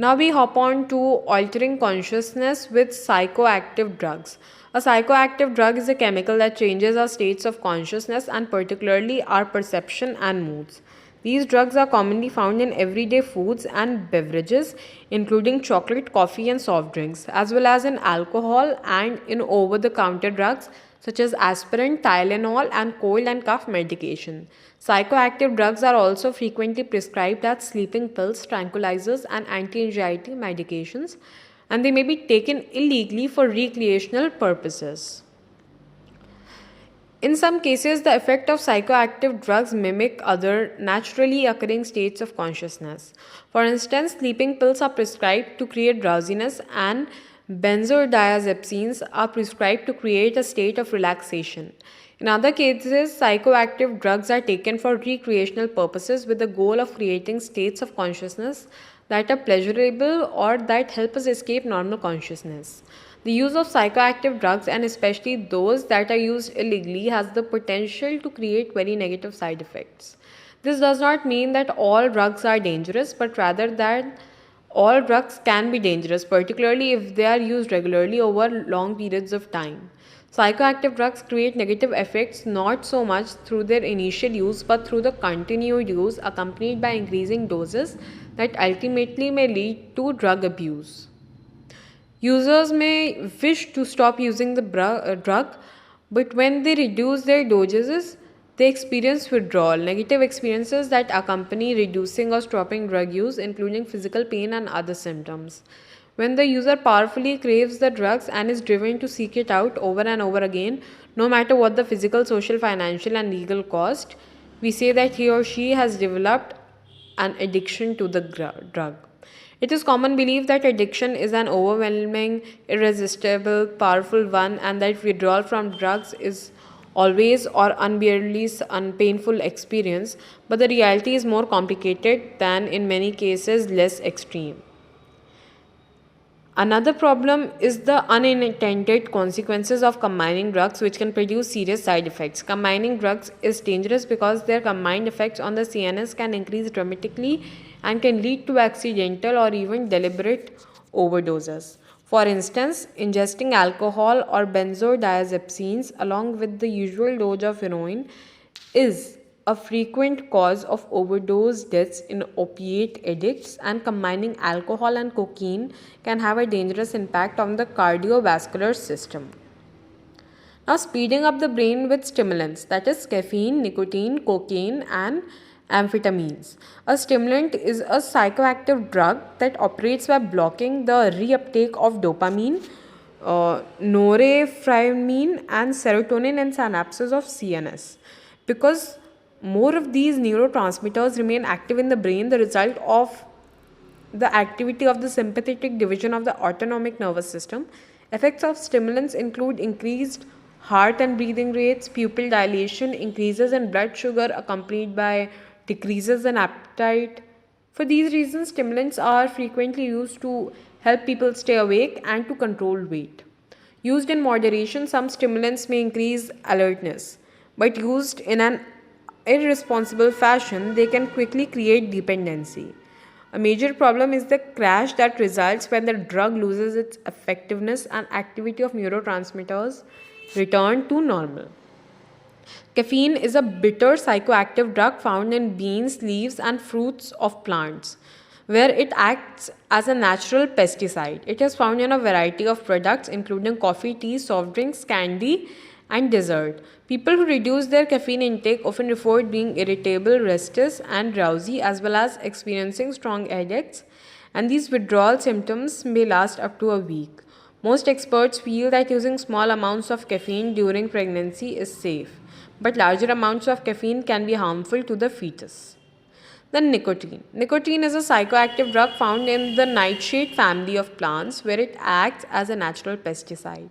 Now we hop on to altering consciousness with psychoactive drugs. A psychoactive drug is a chemical that changes our states of consciousness and particularly our perception and moods. These drugs are commonly found in everyday foods and beverages, including chocolate, coffee, and soft drinks, as well as in alcohol and in over the counter drugs such as aspirin, Tylenol, and cold and cough medication. Psychoactive drugs are also frequently prescribed as sleeping pills, tranquilizers, and anti anxiety medications, and they may be taken illegally for recreational purposes. In some cases, the effect of psychoactive drugs mimic other naturally occurring states of consciousness. For instance, sleeping pills are prescribed to create drowsiness, and benzodiazepines are prescribed to create a state of relaxation. In other cases, psychoactive drugs are taken for recreational purposes with the goal of creating states of consciousness that are pleasurable or that help us escape normal consciousness. The use of psychoactive drugs, and especially those that are used illegally, has the potential to create very negative side effects. This does not mean that all drugs are dangerous, but rather that all drugs can be dangerous, particularly if they are used regularly over long periods of time. Psychoactive drugs create negative effects not so much through their initial use but through the continued use accompanied by increasing doses that ultimately may lead to drug abuse. Users may wish to stop using the drug, but when they reduce their doses, they experience withdrawal. Negative experiences that accompany reducing or stopping drug use, including physical pain and other symptoms. When the user powerfully craves the drugs and is driven to seek it out over and over again, no matter what the physical, social, financial, and legal cost, we say that he or she has developed an addiction to the drug. It is common belief that addiction is an overwhelming, irresistible, powerful one, and that withdrawal from drugs is always or unbearably painful experience, but the reality is more complicated than in many cases less extreme. Another problem is the unintended consequences of combining drugs, which can produce serious side effects. Combining drugs is dangerous because their combined effects on the CNS can increase dramatically and can lead to accidental or even deliberate overdoses. For instance, ingesting alcohol or benzodiazepines along with the usual dose of heroin is a frequent cause of overdose deaths in opiate addicts, and combining alcohol and cocaine can have a dangerous impact on the cardiovascular system. Now, speeding up the brain with stimulants, that is caffeine, nicotine, cocaine, and amphetamines. A stimulant is a psychoactive drug that operates by blocking the reuptake of dopamine, norepinephrine, and serotonin in synapses of CNS. Because more of these neurotransmitters remain active in the brain, the result of the activity of the sympathetic division of the autonomic nervous system. Effects of stimulants include increased heart and breathing rates, pupil dilation, increases in blood sugar accompanied by decreases in appetite. For these reasons, stimulants are frequently used to help people stay awake and to control weight. Used in moderation, some stimulants may increase alertness, but used in an irresponsible fashion, they can quickly create dependency. A major problem is the crash that results when the drug loses its effectiveness and activity of neurotransmitters return to normal. Caffeine is a bitter psychoactive drug found in beans, leaves, and fruits of plants, where it acts as a natural pesticide. It is found in a variety of products, including coffee, tea, soft drinks, candy, and dessert. People who reduce their caffeine intake often report being irritable, restless, and drowsy, as well as experiencing strong headaches, and these withdrawal symptoms may last up to a week. Most experts feel that using small amounts of caffeine during pregnancy is safe, but larger amounts of caffeine can be harmful to the fetus. Then nicotine. Nicotine is a psychoactive drug found in the nightshade family of plants, where it acts as a natural pesticide.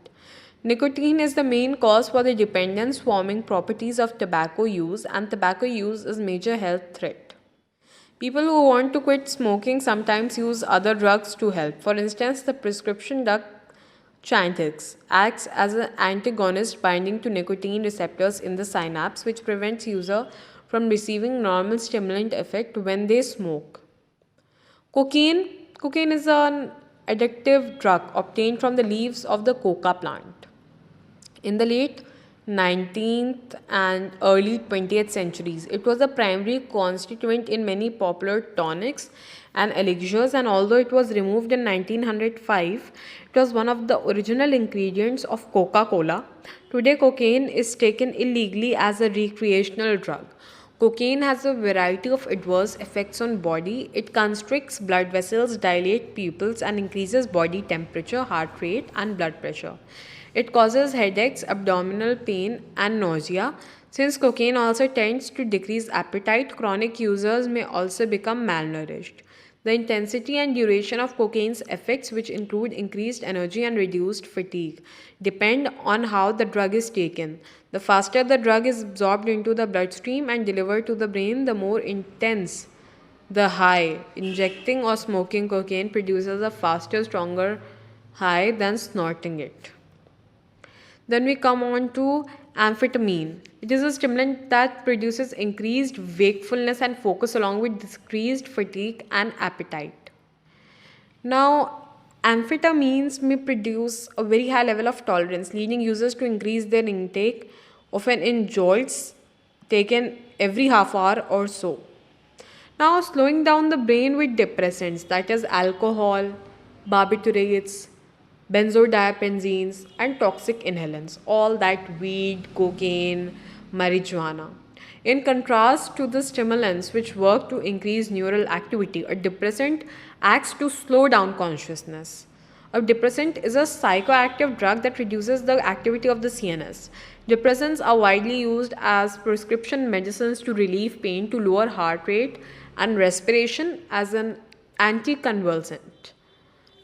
Nicotine is the main cause for the dependence-forming properties of tobacco use, and tobacco use is a major health threat. People who want to quit smoking sometimes use other drugs to help. For instance, the prescription drug Chantix acts as an antagonist binding to nicotine receptors in the synapse, which prevents user from receiving normal stimulant effect when they smoke. Cocaine Cocaine is an addictive drug obtained from the leaves of the coca plant. In the late 19th and early 20th centuries, it was a primary constituent in many popular tonics and elixirs, and although it was removed in 1905, it was one of the original ingredients of Coca Cola. Today, cocaine is taken illegally as a recreational drug. Cocaine has a variety of adverse effects on body. It constricts blood vessels, dilates pupils, and increases body temperature, heart rate, and blood pressure. It causes headaches, abdominal pain, and nausea. Since cocaine also tends to decrease appetite, chronic users may also become malnourished. The intensity and duration of cocaine's effects, which include increased energy and reduced fatigue, depend on how the drug is taken. The faster the drug is absorbed into the bloodstream and delivered to the brain, the more intense the high. Injecting or smoking cocaine produces a faster, stronger high than snorting it. Then we come on to amphetamine. It is a stimulant that produces increased wakefulness and focus along with decreased fatigue and appetite. Now, amphetamines may produce a very high level of tolerance, leading users to increase their intake, often in jolts taken every half hour or so. Now, slowing down the brain with depressants, that is alcohol, barbiturates, benzodiazepines, and toxic inhalants, all that weed, cocaine, marijuana. In contrast to the stimulants which work to increase neural activity, a depressant acts to slow down consciousness. A depressant is a psychoactive drug that reduces the activity of the CNS. Depressants are widely used as prescription medicines to relieve pain, to lower heart rate and respiration as an anticonvulsant.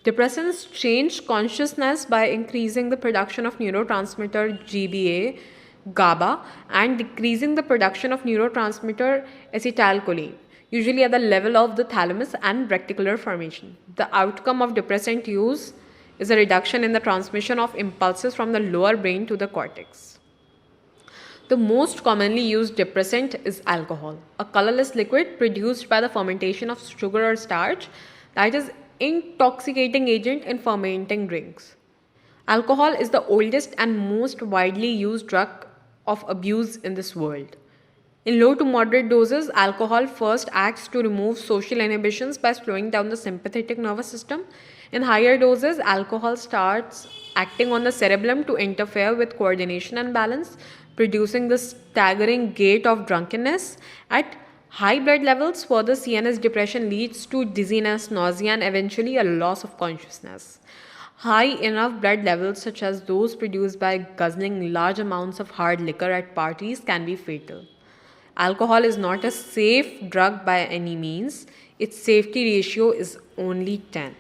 Depressants change consciousness by increasing the production of neurotransmitter GABA, and decreasing the production of neurotransmitter acetylcholine, usually at the level of the thalamus and reticular formation. The outcome of depressant use is a reduction in the transmission of impulses from the lower brain to the cortex. The most commonly used depressant is alcohol, a colorless liquid produced by the fermentation of sugar or starch that is intoxicating agent in fermenting drinks. Alcohol is the oldest and most widely used drug of abuse in this world. In low to moderate doses, alcohol first acts to remove social inhibitions by slowing down the sympathetic nervous system. In higher doses, alcohol starts acting on the cerebellum to interfere with coordination and balance, producing the staggering gait of drunkenness. At high blood levels, further CNS depression leads to dizziness, nausea, and eventually a loss of consciousness. High enough blood levels, such as those produced by guzzling large amounts of hard liquor at parties, can be fatal. Alcohol is not a safe drug by any means. Its safety ratio is only 10.